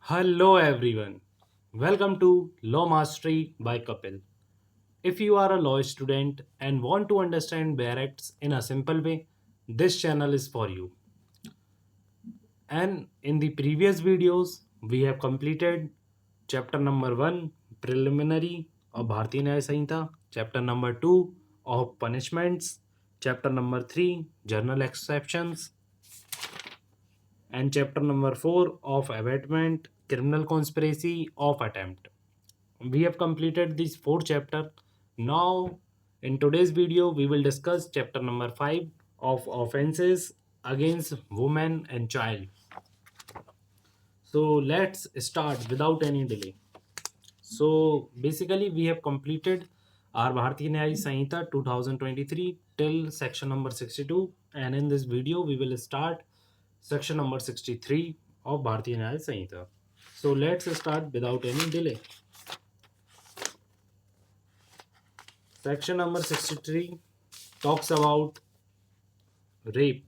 Hello everyone. Welcome to Law Mastery by Kapil. If you are a law student and want to understand barracks in a simple way, this channel is for you. And in the previous videos, we have completed chapter number 1 preliminary of Bharatiya Nyaya Samhita, chapter number 2 of punishments, chapter number 3 journal exceptions, and chapter number 4 of abatement criminal conspiracy of attempt. We have completed these four chapter. Now in today's video we will discuss chapter number 5 of offenses against women and child. So let's start without any delay. So basically we have completed our Bharatiya Nyaya Samhita 2023 till section number 62, and in this video we will start section number 63 of Bharatiya Nyaya Samhita. So let's start without any delay. Section number 63 talks about rape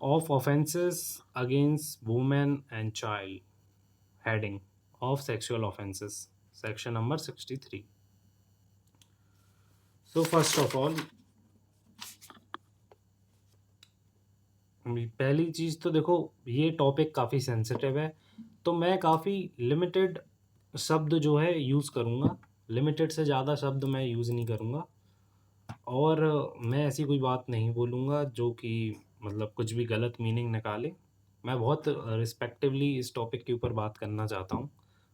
of offenses against women and child. Heading of sexual offenses. Section number 63. So first of all, पहली चीज़ तो देखो, ये topic काफ़ी sensitive है, तो मैं काफ़ी limited शब्द जो है यूज़ करूँगा. लिमिटेड से ज़्यादा शब्द मैं यूज़ नहीं करूँगा, और मैं ऐसी कोई बात नहीं बोलूँगा जो कि मतलब कुछ भी गलत मीनिंग निकाले. मैं बहुत रिस्पेक्टिवली इस टॉपिक के ऊपर बात करना चाहता हूँ,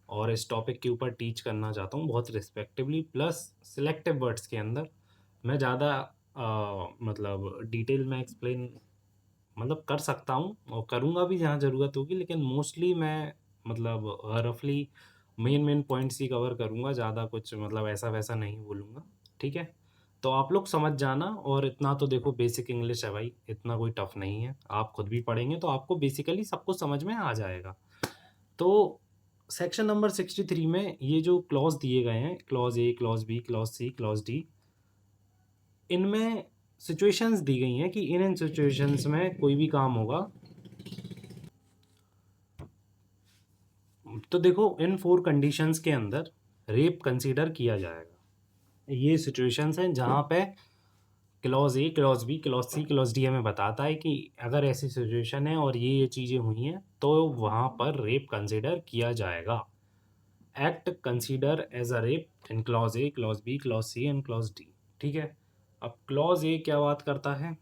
और इस टॉपिक के ऊपर टीच करना चाहता हूँ बहुत रिस्पेक्टिवली, प्लस सिलेक्टिव वर्ड्स के अंदर. मैं ज़्यादा मतलब डिटेल में एक्सप्लेन मतलब कर सकता हूँ और करूँगा भी जहाँ ज़रूरत होगी, लेकिन मोस्टली मैं मतलब रफली मेन पॉइंट्स ही कवर करूँगा. ज़्यादा कुछ मतलब ऐसा वैसा नहीं बोलूँगा. ठीक है, तो आप लोग समझ जाना. और इतना तो देखो बेसिक इंग्लिश है भाई, इतना कोई टफ नहीं है. आप खुद भी पढ़ेंगे तो आपको बेसिकली सब कुछ समझ में आ जाएगा. तो सेक्शन नंबर 63 में ये जो क्लॉज दिए गए हैं, clause A, clause B, clause C, clause D, इनमें सिचुएशंस दी गई हैं कि इन सिचुएशंस में कोई भी काम होगा. तो देखो, इन 4 कंडीशंस के अंदर रेप कंसीडर किया जाएगा. ये सिचुएशंस हैं जहाँ पे clause A, clause B, clause C, clause D हमें बताता है कि अगर ऐसी सिचुएशन है और ये चीज़ें हुई हैं तो वहाँ पर रेप कंसीडर किया जाएगा. Act consider as a rape in clause A, clause B, clause C and clause D. ठीक है, अब क्लॉज ए क्या बात करता है?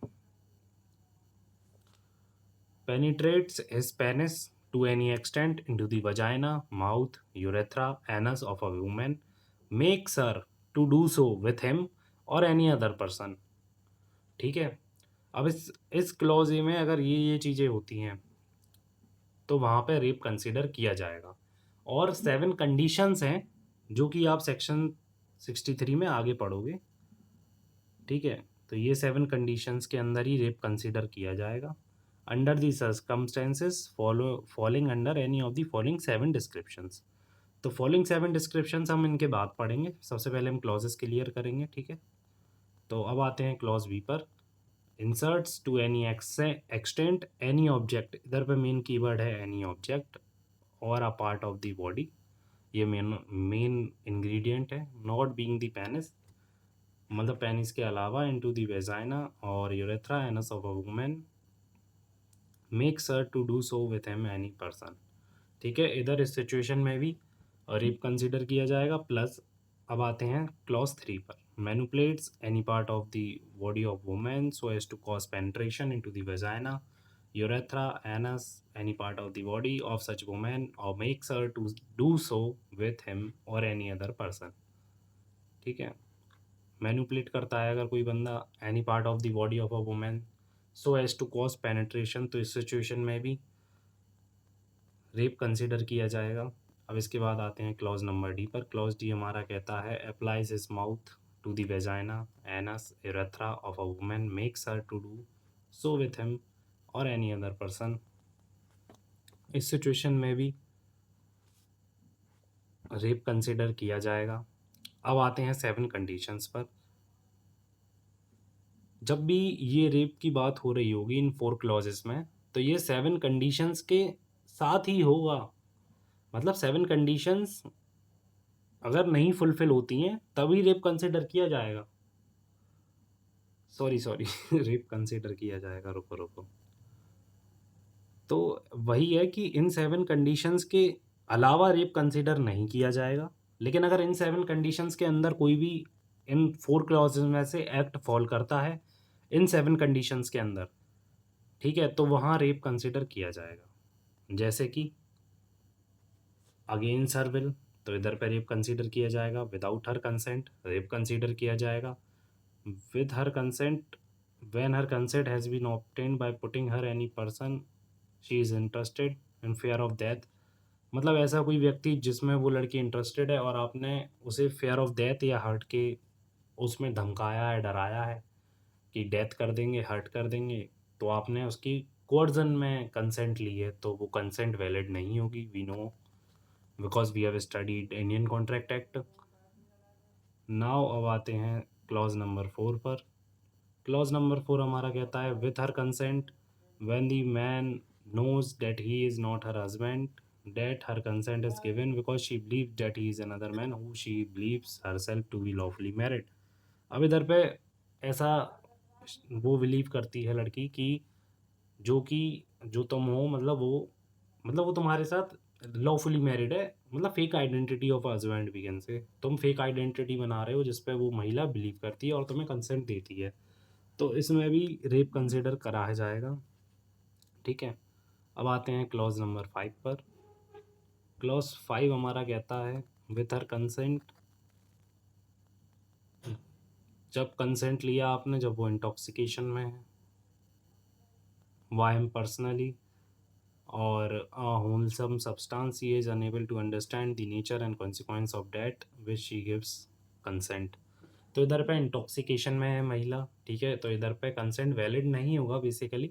Penetrates his penis to any extent into the vagina, mouth, urethra, anus of a woman, makes her to do so with him or any other person. ठीक है, अब इस क्लॉज ए में अगर ये चीज़ें होती हैं तो वहाँ पे रेप कंसीडर किया जाएगा. और 7 कंडीशंस हैं जो कि आप सेक्शन 63 में आगे पढ़ोगे. ठीक है, तो ये 7 कंडीशंस के अंदर ही रेप कंसीडर किया जाएगा. Under the circumstances falling under any of the following 7 descriptions. तो फॉलोइंग 7 डिस्क्रिप्शंस हम इनके बाद पढ़ेंगे. सबसे पहले हम क्लॉजेस क्लियर करेंगे. ठीक है, तो अब आते हैं क्लॉज बी पर. Inserts to any extent any object. इधर पे मेन कीवर्ड है एनी ऑब्जेक्ट और a part of the body. ये मेन इंग्रेडिएंट है. नॉट बीइंग द पेनिस, मतलब पेनिस के अलावा, इनटू द वेजाइना और urethra anus of a women, makes her to do so with him any person. ठीक है, इधर इस सिचुएशन में भी रेप कंसिडर किया जाएगा. प्लस अब आते हैं क्लॉज 3 पर. Manipulates any part of the body of women so as to cause penetration into the vagina, urethra, anus, any part of the body of such woman, or makes her to do so with him or any other person. ठीक है, manipulate करता है अगर कोई बंदा any part of the body of a women so as to cause penetration, तो इस situation में भी रेप कंसिडर किया जाएगा. अब इसके बाद आते हैं क्लॉज नंबर डी पर. क्लॉज डी हमारा कहता है applies his mouth to the vagina, anus, urethra of a women, makes her to do so with him और एनी अदर पर्सन. इस सिचुएशन में भी रेप कंसिडर किया जाएगा. अब आते हैं 7 कंडीशंस पर. जब भी ये रेप की बात हो रही होगी इन 4 क्लॉजेस में, तो ये 7 कंडीशंस के साथ ही होगा। मतलब 7 कंडीशंस अगर नहीं फुलफिल होती हैं तभी रेप कंसिडर किया जाएगा। सॉरी सॉरी रेप कंसिडर किया जाएगा, रुको रुको। तो वही है कि इन 7 कंडीशंस के अलावा रेप कंसिडर नहीं किया जाएगा। लेकिन अगर इन 7 कंडीशंस के अंदर कोई भी इन 4 क्लॉजेज में से एक्ट फॉल करता है इन 7 कंडीशंस के अंदर, ठीक है, तो वहाँ रेप कंसिडर किया जाएगा। जैसे कि अगेंस्ट हर विल, तो इधर पे रेप कंसीडर किया जाएगा। Without her consent rape consider किया जाएगा। With her consent, when her consent has been obtained by putting her any person she is interested in fear of death. मतलब ऐसा कोई व्यक्ति जिसमें वो लड़की इंटरेस्टेड है और आपने उसे फेयर ऑफ डेथ या हर्ट के उसमें धमकाया है, डराया है कि डेथ कर देंगे, हर्ट कर देंगे, तो आपने उसकी कोर्जन में कंसेंट ली है, तो वो कंसेंट वैलिड नहीं होगी। We know because we have studied Indian contract act. Now अब आते हैं क्लॉज नंबर 4 पर। क्लॉज नंबर 4 हमारा कहता है with her consent when the man knows that he is not her husband, that her consent is given because she believes that he is another man who she believes herself to be lawfully married। अब इधर पे ऐसा वो believe करती है लड़की कि जो तुम हो, मतलब वो तुम्हारे साथ लॉफुली मैरिड है, मतलब fake identity of husband we can say, तुम फेक आइडेंटिटी बना रहे हो जिस पे वो महिला बिलीव करती है और तुम्हें कंसेंट देती है, तो इसमें भी रेप कंसिडर करा जाएगा। ठीक है, अब आते हैं क्लॉज नंबर 5 पर। क्लॉज 5 हमारा कहता है विथ हर कंसेंट, जब कंसेंट लिया आपने, जब वो इंटॉक्सिकेशन में है, by him personally or a wholesome substance, he is unable to understand the nature and consequence of that which she gives consent। तो इधर पे इंटॉक्सिकेशन में है महिला, ठीक है, तो इधर पे कंसेंट वैलिड नहीं होगा बेसिकली।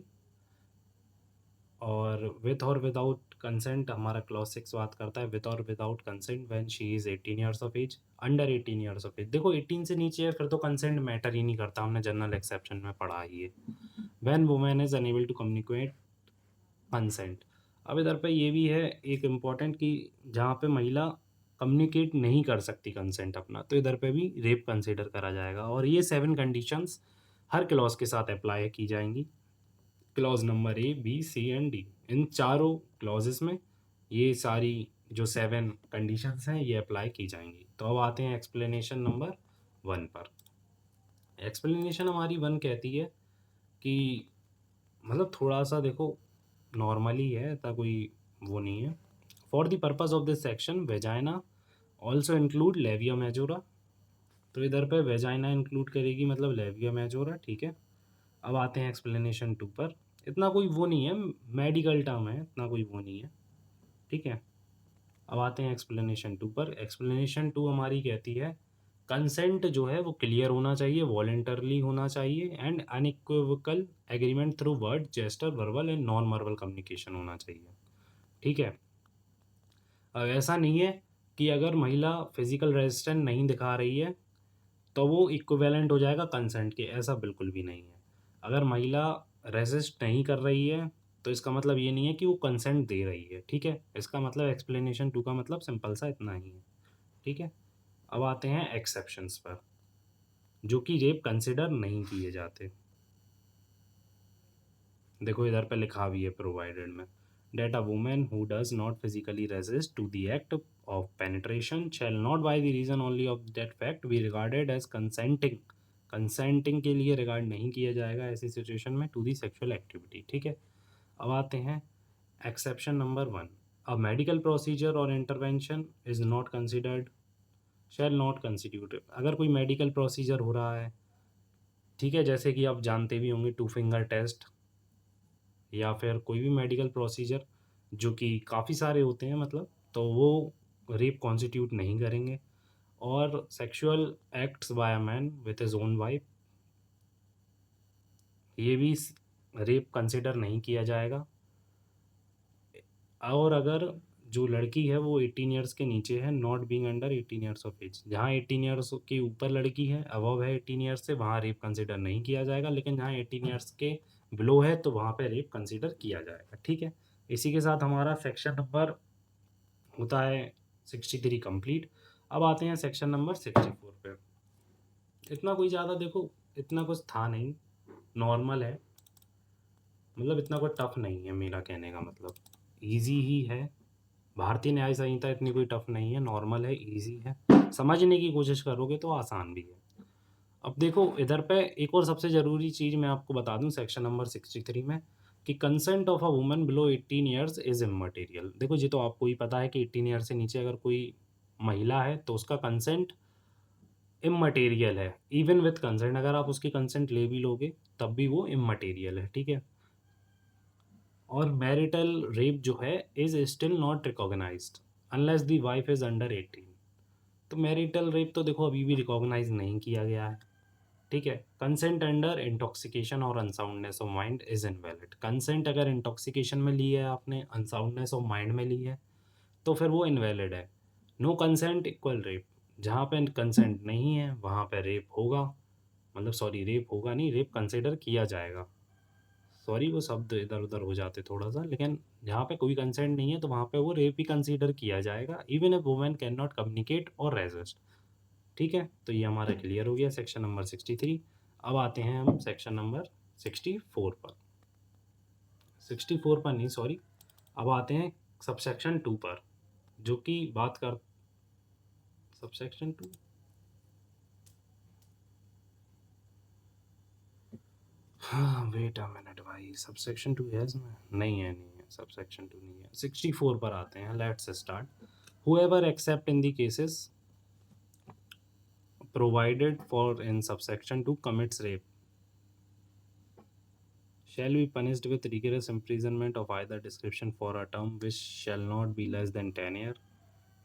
और विथ और विदाउट कंसेंट हमारा क्लॉज 6 बात करता है विथ और without consent when she is 18 years of age, under 18 years of age. देखो 18 से नीचे है फिर तो कंसेंट मैटर ही नहीं करता, हमने जनरल एक्सेप्शन में पढ़ा ही है। When women is unable to communicate consent. अब इधर पे ये भी है एक इम्पॉर्टेंट कि जहाँ पे महिला कम्युनिकेट नहीं कर सकती कंसेंट अपना, तो इधर पे भी रेप कंसिडर करा जाएगा। और ये 7 कंडीशंस हर क्लॉज के साथ अप्लाई की जाएंगी। Clause number A B C and D, इन चारों क्लॉजेस में ये सारी जो 7 कंडीशंस हैं ये अप्लाई की जाएंगी। तो अब आते हैं एक्सप्लेनेशन नंबर 1 पर। एक्सप्लेनेशन हमारी 1 कहती है कि मतलब थोड़ा सा देखो नॉर्मली है, ऐसा कोई वो नहीं है। For the purpose of this section vagina also include labia majora, तो इधर पे वेजाइना इंक्लूड करेगी मतलब लेविया मेजोरा। ठीक है, अब आते हैं एक्सप्लेनेशन 2 पर। इतना कोई वो नहीं है, मेडिकल टर्म है, इतना कोई वो नहीं है। ठीक है, अब आते हैं एक्सप्लेनेशन 2 पर। एक्सप्लेनेशन 2 हमारी कहती है कंसेंट जो है वो क्लियर होना चाहिए, वॉलेंटरली होना चाहिए and unequivocal agreement through word gesture verbal and non verbal communication होना चाहिए। ठीक है, अब ऐसा नहीं है कि अगर महिला फिजिकल रेजिस्टेंस नहीं दिखा रही है तो वो इक्विवेलेंट हो जाएगा कंसेंट के, ऐसा बिल्कुल भी नहीं है। अगर महिला रेजिस्ट नहीं कर रही है तो इसका मतलब ये नहीं है कि वो कंसेंट दे रही है। ठीक है, इसका मतलब एक्सप्लेनेशन 2 का मतलब सिंपल सा इतना ही है। ठीक है, अब आते हैं एक्सेप्शंस पर जो कि रेप कंसिडर नहीं किए जाते। देखो इधर पे लिखा भी है प्रोवाइडेड में, that a women who does not physically resist to the act of penetration shall not by the reason only of that fact be regarded as consenting. Consenting के लिए रिगार्ड नहीं किया जाएगा ऐसी सिचुएशन में टू दी सेक्सुअल एक्टिविटी। ठीक है, अब आते हैं exception number 1। A medical procedure और intervention is not considered shall not constitute. अगर कोई मेडिकल प्रोसीजर हो रहा है, ठीक है, जैसे कि आप जानते भी होंगे 2 फिंगर टेस्ट या फिर कोई भी मेडिकल प्रोसीजर जो कि काफ़ी सारे होते हैं मतलब, तो वो रेप कॉन्स्टिट्यूट नहीं करेंगे। और sexual acts by a man with his own wife, ये भी रेप कंसिडर नहीं किया जाएगा। और अगर जो लड़की है वो 18 ईयर्स के नीचे है, not being under 18 years of age, जहाँ 18 ईयर्स के ऊपर लड़की है, अबव है 18 ईयर्स से, वहाँ रेप कंसिडर नहीं किया जाएगा। लेकिन जहाँ 18 ईयर्स के बिलो है तो वहाँ पे रेप कंसिडर किया जाएगा। ठीक है, इसी के साथ हमारा सेक्शन नंबर होता है 63 कंप्लीट। अब आते हैं सेक्शन नंबर 64 पे। इतना कोई ज़्यादा देखो, इतना कुछ था नहीं, नॉर्मल है, मतलब इतना कोई टफ नहीं है, मेरा कहने का मतलब इजी ही है। भारतीय न्याय संहिता इतनी कोई टफ नहीं है, नॉर्मल है, इजी है, समझने की कोशिश करोगे तो आसान भी है। अब देखो इधर पे एक और सबसे ज़रूरी चीज़ मैं आपको बता दूं सेक्शन नंबर 63 में, कि consent of a woman below 18 years is immaterial. देखो ये तो आपको ही पता है कि 18 ईयर से नीचे अगर कोई महिला है तो उसका कंसेंट इममटेरियल है। इवन विथ कंसेंट, अगर आप उसकी कंसेंट ले भी लोगे तब भी वो इममटेरियल है, ठीक है। और मैरिटल रेप जो है is still not recognised unless the wife is under 18। तो मैरिटल रेप तो देखो अभी भी रिकॉग्नाइज नहीं किया गया है, ठीक है। कंसेंट अंडर इंटॉक्सिकेशन और unsoundness of mind is invalid. Consent अगर इंटॉक्सिकेशन में ली है आपने, अनसाउंडनेस ऑफ माइंड में ली है, तो फिर वो इनवैलिड है। No consent equal rape. जहाँ पे कंसेंट नहीं है वहाँ पे रेप होगा, मतलब सॉरी रेप होगा नहीं, रेप कंसिडर किया जाएगा। सॉरी वो शब्द इधर उधर हो जाते थोड़ा सा, लेकिन जहाँ पे कोई कंसेंट नहीं है तो वहाँ पे वो रेप ही कंसीडर किया जाएगा, even a women can not communicate और रेजिस्ट, ठीक है। तो ये हमारा क्लियर हो गया सेक्शन नंबर 63। अब आते हैं हम सेक्शन नंबर 64 पर। 64 पर नहीं, सॉरी, अब आते हैं सबसेक्शन 2 पर, जो कि बात कर सबसेक्शन 2, हाँ वेट अ मिनट भाई, सबसेक्शन 2 है इसमें, नहीं है सबसेक्शन 2 नहीं है। 64 पर आते हैं, let's start. However except in the cases provided for in subsection 2 commits rape shall be punished with rigorous imprisonment of either description for a term which shall not be less than 10 years,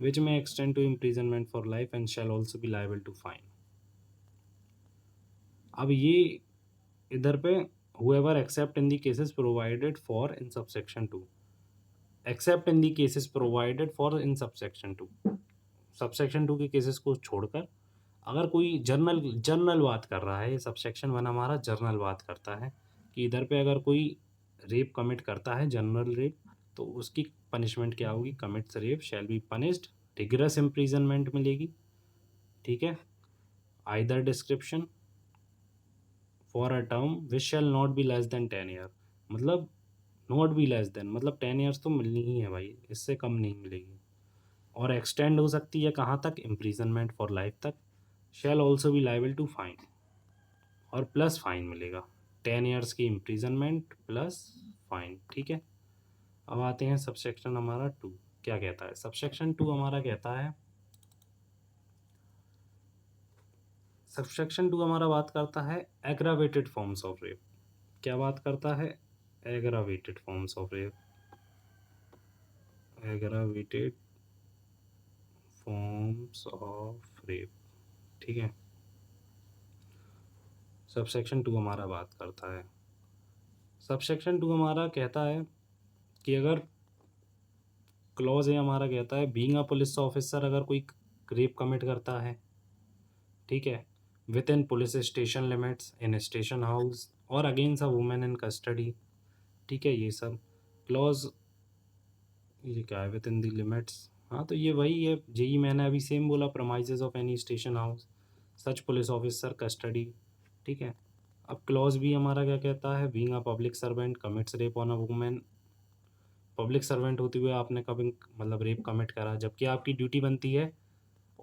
which may extend to imprisonment for life and shall also be liable to fine। अब ये इधर पे whoever accept in the cases provided for in subsection 2, except in the cases provided for in subsection 2, subsection 2 के cases को छोड़कर अगर कोई journal journal बात कर रहा है, ये सबसेक्शन 1 हमारा जर्नल बात करता है कि इधर पे अगर कोई रेप कमिट करता है, जनरल रेप, तो उसकी पनिशमेंट क्या होगी, commits rape shall be punished, rigorous imprisonment मिलेगी, ठीक है। Either description for a term which shall not be less than 10 year, मतलब नॉट बी लेस देन मतलब 10 ईयर्स तो मिलनी ही है भाई, इससे कम नहीं मिलेगी। और एक्सटेंड हो सकती है कहाँ तक, इम्प्रीजनमेंट फॉर लाइफ तक। Shall also be liable to fine, और प्लस फाइन मिलेगा, 10 ईयर्स की इम्प्रीजनमेंट प्लस फाइन, ठीक है। अब आते हैं सबसेक्शन हमारा 2 क्या कहता है। सबसेक्शन 2 हमारा कहता है, सबसेक्शन 2 हमारा बात करता है एग्रावेटेड फॉर्म्स ऑफ रेप। क्या बात करता है, aggravated forms of rape, aggravated forms of rape, ठीक है। सबसेक्शन 2 हमारा बात करता है, सबसेक्शन 2 हमारा कहता है कि अगर क्लॉज है हमारा कहता है बीइंग अ पुलिस ऑफिसर, अगर कोई रेप कमिट करता है, ठीक है, within police station limits, in station house और against a women in custody, ठीक है, ये सब क्लॉज, ये क्या है, विद इन द लिमिट्स, हाँ तो ये वही है, यही मैंने अभी सेम बोला, premises of any station house such police officer custody, ठीक है। अब क्लॉज भी हमारा क्या कहता है, being a public servant commits rape on a women, public servant होते हुए आपने कभी मतलब रेप कमिट करा जबकि आपकी ड्यूटी बनती है।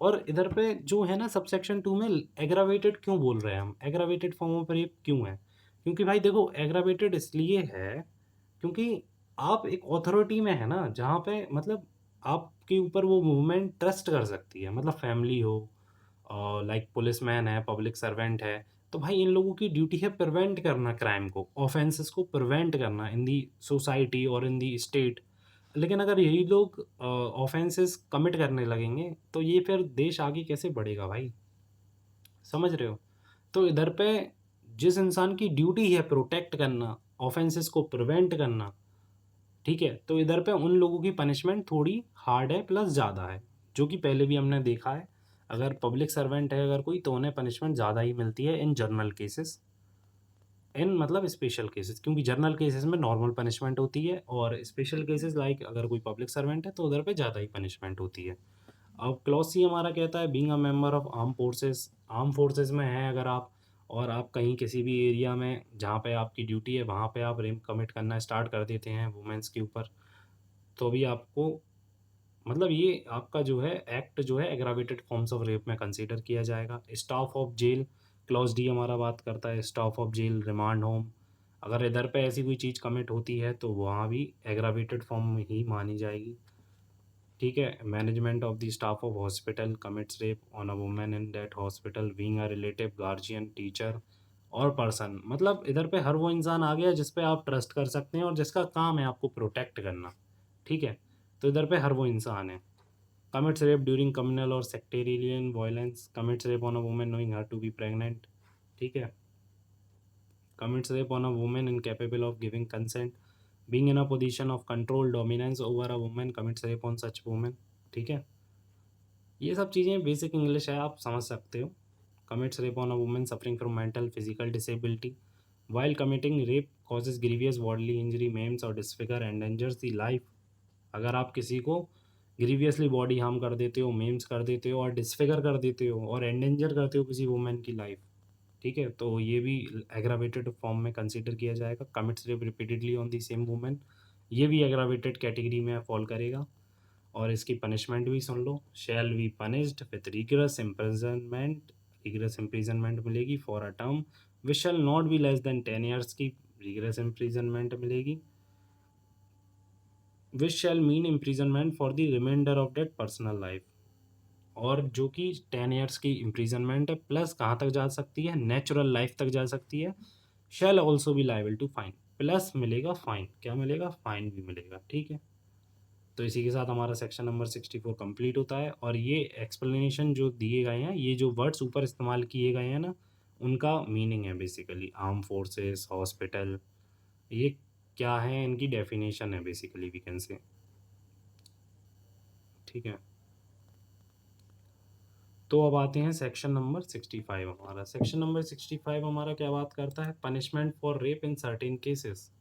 और इधर पे जो है ना सबसेक्शन 2 में एग्रावेटेड क्यों बोल रहे हैं हम, एग्रावेटेड फॉर्म ऑफ रेप क्यों है, क्योंकि भाई देखो एग्रावेटेड इसलिए है क्योंकि आप एक अथॉरिटी में है ना, जहाँ पे मतलब आपके ऊपर वो मूवमेंट ट्रस्ट कर सकती है, मतलब फैमिली हो, लाइक पुलिसमैन है, पब्लिक सर्वेंट है, तो भाई इन लोगों की ड्यूटी है प्रिवेंट करना क्राइम को, ऑफेंसेस को प्रिवेंट करना इन दी सोसाइटी और इन दी स्टेट। लेकिन अगर यही लोग ऑफेंसेस कमिट करने लगेंगे तो ये फिर देश आगे कैसे बढ़ेगा भाई, समझ रहे हो। तो इधर पे जिस इंसान की ड्यूटी है प्रोटेक्ट करना, ऑफेंसेस को प्रिवेंट करना, ठीक है, तो इधर पे उन लोगों की पनिशमेंट थोड़ी हार्ड है प्लस ज़्यादा है, जो कि पहले भी हमने देखा है। अगर पब्लिक सर्वेंट है अगर कोई तो उन्हें पनिशमेंट ज़्यादा ही मिलती है इन जनरल केसेस, इन मतलब स्पेशल केसेस, क्योंकि जनरल केसेस में नॉर्मल पनिशमेंट होती है और स्पेशल केसेस लाइक अगर कोई पब्लिक सर्वेंट है तो उधर पे ज़्यादा ही पनिशमेंट होती है। अब क्लॉज सी हमारा कहता है being a member of arm forces में हैं अगर आप, और आप कहीं किसी भी एरिया में जहाँ पे आपकी ड्यूटी है वहाँ पे आप रेप कमिट करना स्टार्ट कर देते हैं वुमेन्स के ऊपर, तो भी आपको मतलब ये आपका जो है एक्ट जो है एग्रावेटेड फॉर्म्स ऑफ रेप में कंसीडर किया जाएगा। Staff of jail, clause D हमारा बात करता है staff of jail, remand home, अगर इधर पे ऐसी कोई चीज़ कमिट होती है तो वहाँ भी एग्रावेटेड फॉर्म में ही मानी जाएगी। ठीक है, management of the staff of hospital commits rape on a women in that hospital being a relative, guardian, teacher और पर्सन, मतलब इधर पे हर वो इंसान आ गया जिस पे आप ट्रस्ट कर सकते हैं और जिसका काम है आपको प्रोटेक्ट करना। ठीक है, तो इधर पे हर वो इंसान है। commits rape during communal or sectarian violence, commits rape on a woman knowing her to be pregnant, ठीक है, commits rape on a woman incapable of giving consent, being in a position of control dominance over a woman, commits rape on such woman। ठीक है, ये सब चीज़ें basic English है, आप समझ सकते हो। commits rape on a woman suffering from mental physical disability while committing rape causes grievous bodily injury, maims or disfigure, endangers the life, अगर आप किसी को ग्रीवियसली बॉडी हार्म कर देते हो, मेम्स कर देते हो और डिसफिगर कर देते हो और एंडेंजर करते हो किसी वुमेन की लाइफ, ठीक है, तो ये भी एग्रावेटेड फॉर्म में कंसीडर किया जाएगा। Commits rape repeatedly on the same women, ये भी एग्रावेटेड कैटेगरी में फॉल करेगा। और इसकी पनिशमेंट भी सुन लो, shall be punished with rigorous imprisonment, rigorous imprisonment मिलेगी for a term which shall not be less than 10 years की रिगरस इम्प्रिजनमेंट मिलेगी, which shall mean imprisonment for the reminder of that personal life, और जो कि 10 years की imprisonment है plus कहाँ तक जा सकती है, नेचुरल लाइफ तक जा सकती है। Shall also be liable to fine, plus मिलेगा फाइन, क्या मिलेगा, फाइन भी मिलेगा। ठीक है, तो इसी के साथ हमारा सेक्शन नंबर 64 कंप्लीट होता है। और ये एक्सप्लेनेशन जो दिए गए हैं, ये जो वर्ड्स ऊपर इस्तेमाल किए गए हैं ना, उनका मीनिंग है बेसिकली आर्म फोर्सेस, हॉस्पिटल, ये क्या है, इनकी डेफिनेशन है बेसिकली वी कैन से। ठीक है, तो अब आते हैं सेक्शन नंबर 65। हमारा सेक्शन नंबर 65 हमारा क्या बात करता है, punishment for rape in certain cases.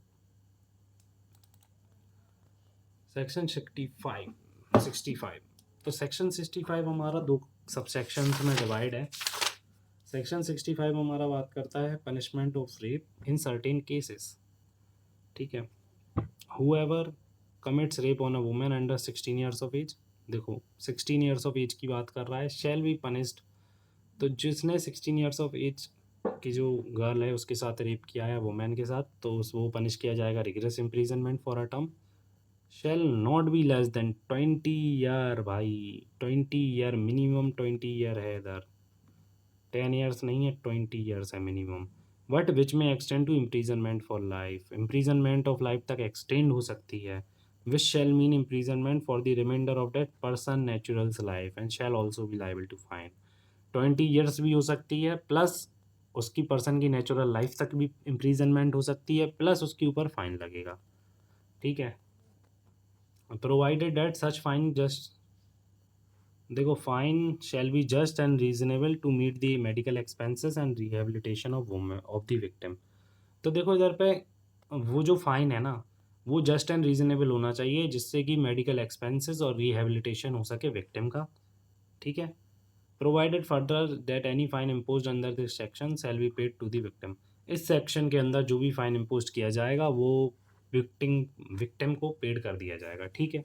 Section 65 तो सेक्शन 65 हमारा दो सब सेक्शंस में डिवाइड है। सेक्शन 65 हमारा बात करता है punishment of rape in certain cases. ठीक है, however commits rape on a women under 16 years of age, देखो 16 ईयर्स ऑफ एज की बात कर रहा है, शैल बी पनिश्ड, तो जिसने 16 ईयर्स ऑफ एज की जो गर्ल है उसके साथ रेप किया है वुमेन के साथ, तो वो पनिश किया जाएगा rigorous imprisonment for a term shell not be less then 20 year, भाई 20 ईयर मिनिमम, 20 ईयर है इधर, 10 ईयर्स नहीं है, 20 ईयर्स है minimum, but which may extend to imprisonment for life, imprisonment of life तक एक्सटेंड हो सकती है। Which shall mean imprisonment for the reminder of that person naturals life and shall also be liable to fine, 20 years भी हो सकती है plus उसकी person की नेचुरल लाइफ तक भी इम्प्रीजनमेंट हो सकती है प्लस उसके ऊपर फाइन लगेगा। ठीक है, provided that such fine just, देखो fine shall be just and reasonable to meet the medical expenses and rehabilitation of women of the victim, तो देखो इधर पे वो जो फाइन है ना, वो जस्ट एंड रीजनेबल होना चाहिए जिससे कि मेडिकल एक्सपेंसेस और रिहेबिलिटेशन हो सके विक्टिम का। ठीक है, provided further that any fine impose under this section shall be paid to the victim, इस सेक्शन के अंदर जो भी फाइन इम्पोज किया जाएगा वो विक्टिम विक्टिम को पेड कर दिया जाएगा। ठीक है,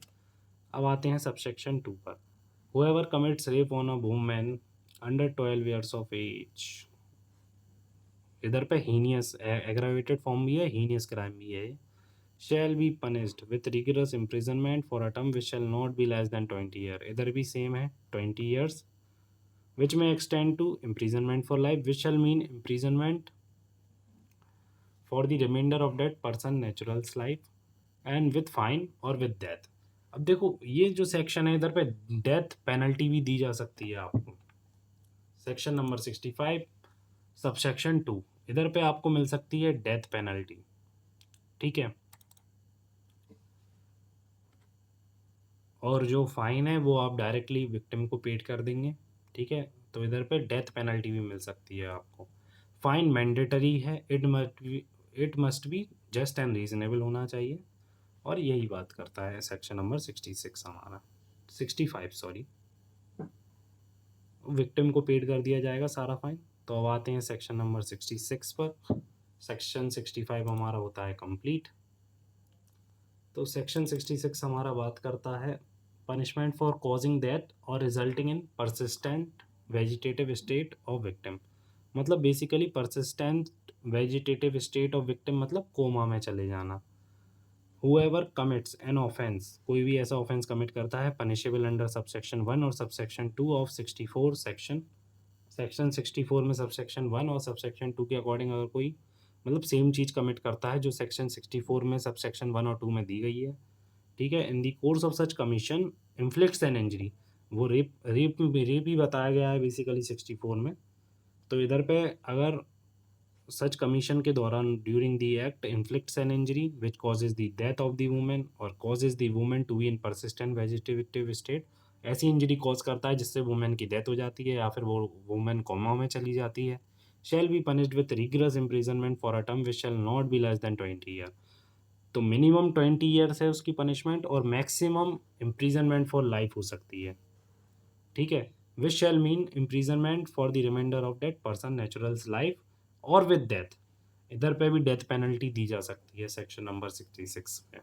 अब आते हैं सब सेक्शन 2 पर। However commits rape on a women under 12 years of age, इधर पे हीनियस एग्रावेटेड फॉर्म भी है, हीनियस क्राइम भी है, shall be punished with rigorous imprisonment for a term which shall not be less than 20 year, इधर भी same है 20 years, which may extend to imprisonment for life, which shall mean imprisonment for the remainder of that person natural's life and with fine or with death। अब देखो ये जो section है इधर पे डेथ पेनल्टी भी दी जा सकती है आपको। सेक्शन नंबर 65 सब सेक्शन 2, इधर पे आपको मिल सकती है डेथ पेनल्टी। ठीक है, और जो फाइन है वो आप डायरेक्टली विक्टिम को पेड कर देंगे। ठीक है, तो इधर पे डेथ पेनल्टी भी मिल सकती है आपको। फाइन मैंडेटरी है, it must be just and reasonable होना चाहिए, और यही बात करता है सेक्शन नंबर 66 हमारा, 65 सॉरी। विक्टिम को पेड कर दिया जाएगा सारा फाइन। तो अब आते हैं सेक्शन नंबर 66 पर। सेक्शन 65 हमारा होता है कंप्लीट। तो सेक्शन 66 हमारा बात करता है पनिशमेंट फॉर कॉजिंग डेथ और resulting in persistent vegetative state of victim. मतलब basically persistent vegetative state of victim मतलब कोमा में चले जाना। whoever commits an offense, कोई भी ऐसा ऑफेंस कमिट करता है, पनिशेबल अंडर सबसेक्शन 1 और सबसेक्शन 2 ऑफ 64 सेक्शन 64 में सबसेक्शन 1 और सबसेक्शन 2 के अकॉर्डिंग अगर कोई मतलब सेम चीज़ कमिट करता है जो सेक्शन 64 में सबसेक्शन 1 और 2 में दी गई है, ठीक है, in the course of such commission inflicts an injury, वो रेप ही बताया गया है बेसिकली 64 में। तो इधर पे अगर सच कमीशन के दौरान during the act inflicts an injury which causes the death of the women और causes the women to be in persistent vegetative state, ऐसी इंजरी कॉज करता है जिससे वुमेन की डेथ हो जाती है या फिर वो वुमेन कोमा में चली जाती है, shall be punished with rigorous imprisonment for a term which shall not be less then 20 year. तो मिनिमम 20 ईयर्स है उसकी पनिशमेंट और मैक्सिमम इम्प्रिजनमेंट फॉर लाइफ हो सकती है, ठीक है। Which shall mean imprisonment for the reminder of that person naturals life और विद डेथ, इधर पे भी डेथ पेनल्टी दी जा सकती है सेक्शन नंबर 66 में,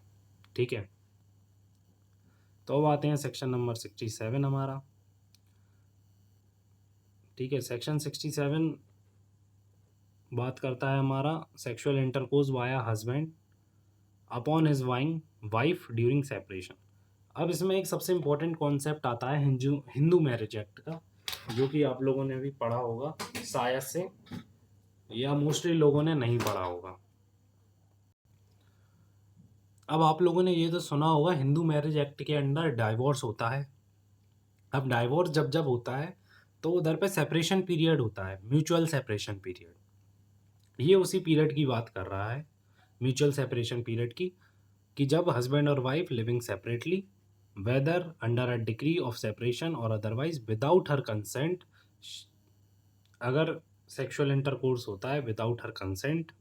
ठीक है। तो अब आते हैं सेक्शन नंबर 67 हमारा, ठीक है। सेक्शन 67 बात करता है हमारा sexual intercourse via husband upon his wife during separation. अब इसमें एक सबसे इम्पोर्टेंट कॉन्सेप्ट आता है हिंदू हिंदू मैरिज एक्ट का, जो कि आप लोगों ने भी पढ़ा होगा शायद से, या मोस्टली लोगों ने नहीं पढ़ा होगा। अब आप लोगों ने ये तो सुना होगा हिंदू मैरिज एक्ट के अंडर डाइवोर्स होता है। अब डाइवोर्स जब जब होता है तो उधर पे सेपरेशन पीरियड होता है, म्यूचुअल सेपरेशन पीरियड। ये उसी पीरियड की बात कर रहा है, म्यूचुअल सेपरेशन पीरियड की, कि जब हस्बैंड और wife living separately whether under a degree of separation और अदरवाइज विदाउट हर कंसेंट, अगर सेक्सुअल इंटरकोर्स होता है विदाउट हर कंसेंट,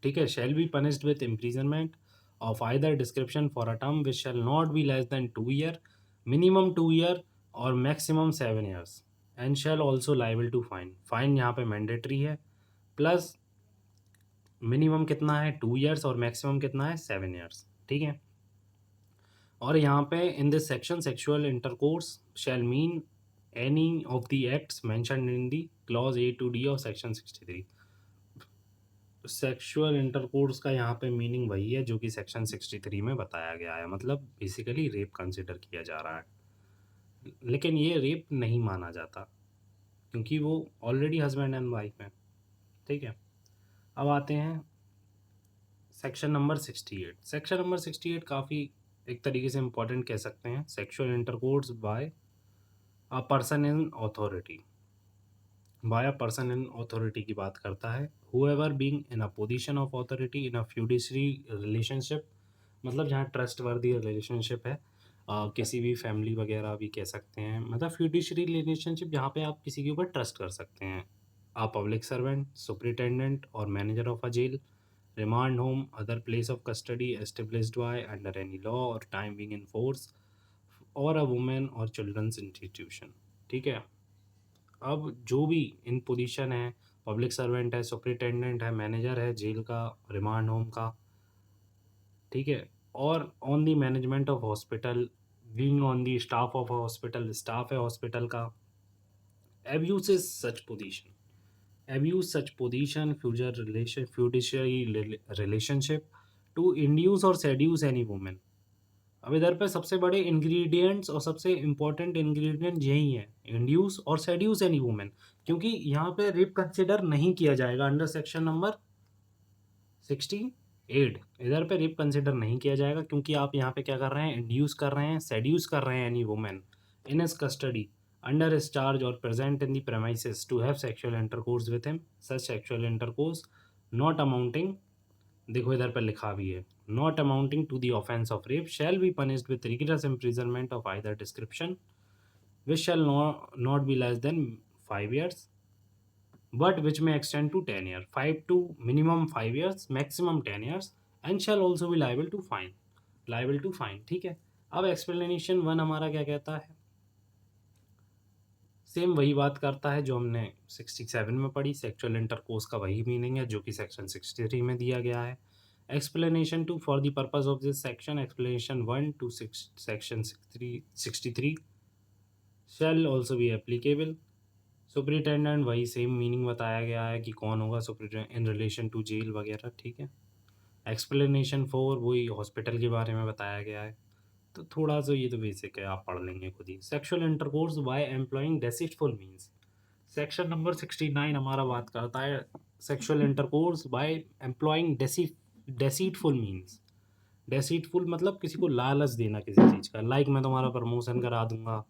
ठीक है, shall be punished with imprisonment of either description for a term which shall not be less than 2 year, minimum 2 year और maximum 7 years, and shall also liable to fine. Fine यहाँ पे mandatory है, plus minimum कितना है 2 years और maximum कितना है 7 years, ठीक है। और यहाँ पे in this section sexual intercourse shall mean any of the acts mentioned in the clause A to D of section 63। Sexual intercourse का यहाँ पे मीनिंग वही है जो कि सेक्शन 63 में बताया गया है, मतलब बेसिकली रेप कंसिडर किया जा रहा है, लेकिन ये रेप नहीं माना जाता क्योंकि वो ऑलरेडी हस्बैंड एंड वाइफ है, ठीक है। अब आते हैं सेक्शन नंबर 68। सेक्शन नंबर 68 काफ़ी एक तरीके से इम्पोर्टेंट कह सकते हैं। Sexual intercourse by a person in authority, by a person in authority की बात करता है। However being in a position of authority in a fiduciary relationship, मतलब जहाँ ट्रस्ट वर्दी रिलेशनशिप है, किसी भी फैमिली वगैरह भी कह सकते हैं, मतलब फ्यूडिशरी रिलेशनशिप जहाँ पे आप किसी के ऊपर ट्रस्ट कर सकते हैं। आ पब्लिक सर्वेंट, सुपरिटेंडेंट और manager of a jail, remand home, other place of custody established by under any law और टाइम बीइंग इन फोर्स, और अ वुमेन और चिल्ड्रंस इंस्टीट्यूशन, ठीक है। अब जो भी इन पोजीशन है, पब्लिक सर्वेंट है, सुपरिटेंडेंट है, मैनेजर है जेल का, रिमांड होम का, ठीक है, और on the management of hospital, being on the staff of hospital, staff है हॉस्पिटल का, abuse such position, abuse such position fiduciary relationship to induce or seduce any woman। अब इधर पे सबसे बड़े इंग्रेडिएंट्स और सबसे इम्पोर्टेंट इंग्रेडिएंट यही है, इंड्यूस और सेड्यूस एनी वुमेन, क्योंकि यहाँ पे रेप कंसिडर नहीं किया जाएगा अंडर सेक्शन नंबर 68। इधर पे रेप कंसिडर नहीं किया जाएगा क्योंकि आप यहाँ पे क्या कर रहे हैं, इंड्यूस कर रहे हैं, सेड्यूस कर रहे हैं any women in his custody under his charge और present in the premises to have sexual intercourse with him, such sexual intercourse not amounting, देखो इधर पर लिखा भी है, not amounting to the offence of rape shall be punished with rigorous imprisonment of either description which shall not be less than 5 years, but which may extend to 10 years, 5 to minimum 5 years, maximum 10 years, and shall also be liable to fine. ठीक है। अब explanation one हमारा क्या कहता है, same वही बात करता है जो हमने 67 में पढ़ी, सेक्सुअल इंटरकोर्स का वही मीनिंग है जो कि सेक्शन 63 में दिया गया है। Explanation two, for the purpose of this section, explanation one to section 63 shall also be applicable. Superintendent वही सेम मीनिंग बताया गया है कि कौन होगा superintendent in relation to jail वगैरह, ठीक है। एक्सप्लेनेशन फोर वही हॉस्पिटल के बारे में बताया गया है। तो थोड़ा सा ये तो बेसिक है, आप पढ़ लेंगे खुद ही। Sexual intercourse by employing deceitful means, section number 69 हमारा बात करता है sexual intercourse by employing deceitful means. Deceitful मतलब किसी को लालच देना किसी चीज़ का, लाइक मैं तुम्हारा प्रमोशन करा दूंगा,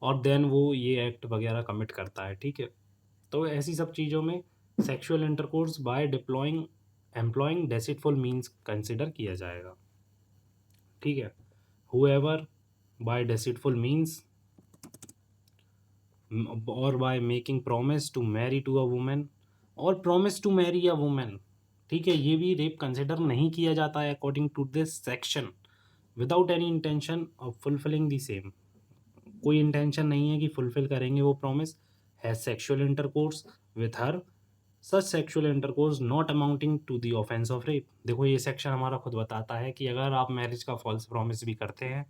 और देन वो ये एक्ट वगैरह कमिट करता है, ठीक है। तो ऐसी सब चीज़ों में sexual intercourse by deploying employing deceitful means consider किया जाएगा, ठीक है। हुएवर बाय डेसिटफुल मीन्स और by making promise to marry to a women, और promise to marry a women, ठीक है, ये भी रेप कंसिडर नहीं किया जाता है according to this section, without any intention of fulfilling the same. कोई इंटेंशन नहीं है कि फुलफिल करेंगे वो promise, has sexual intercourse with her, such sexual intercourse not amounting to the offence of rape. देखो ये सेक्शन हमारा खुद बताता है कि अगर आप मैरिज का फॉल्स प्रॉमिस भी करते हैं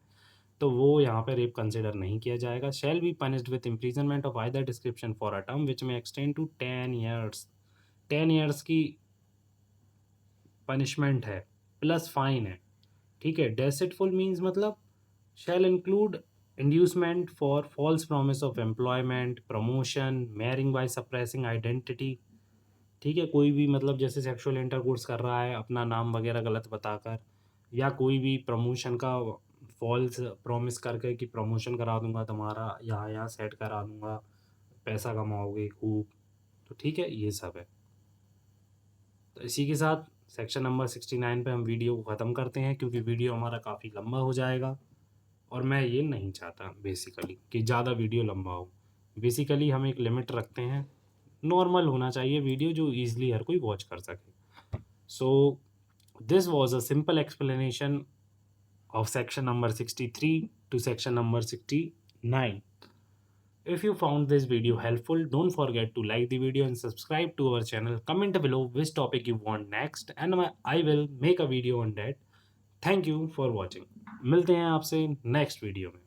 तो वो यहाँ पे रेप कंसिडर नहीं किया जाएगा। Shall be punished with imprisonment of either description for a term which may extend to 10 years। 10 years की पनिशमेंट है प्लस फाइन है, ठीक है। डेसिटफुल मीन्स मतलब shall include inducement for false promise of employment, promotion, marrying by suppressing identity, ठीक है। कोई भी मतलब जैसे सेक्सुअल इंटरकोर्स कर रहा है अपना नाम वगैरह गलत बताकर, या कोई भी प्रमोशन का फॉल्स प्रॉमिस करके कि प्रमोशन करा दूंगा तुम्हारा, यहाँ यहाँ सेट करा दूंगा, पैसा कमाओगे खूब, तो ठीक है, ये सब है। तो इसी के साथ सेक्शन नंबर 69 पे हम वीडियो को ख़त्म करते हैं, क्योंकि वीडियो हमारा काफ़ी लंबा हो जाएगा और मैं ये नहीं चाहता बेसिकली कि ज़्यादा वीडियो लंबा हो। बेसिकली हम एक लिमिट रखते हैं, नॉर्मल होना चाहिए वीडियो जो ईज़िली हर कोई वॉच कर सके। So this was a simple explanation of section number 63 to section number 69. If you found this video helpful, don't forget to like the video and subscribe to our channel. Comment below which topic you want next and I will make a video on that. Thank you for watching. मिलते हैं आपसे next video में।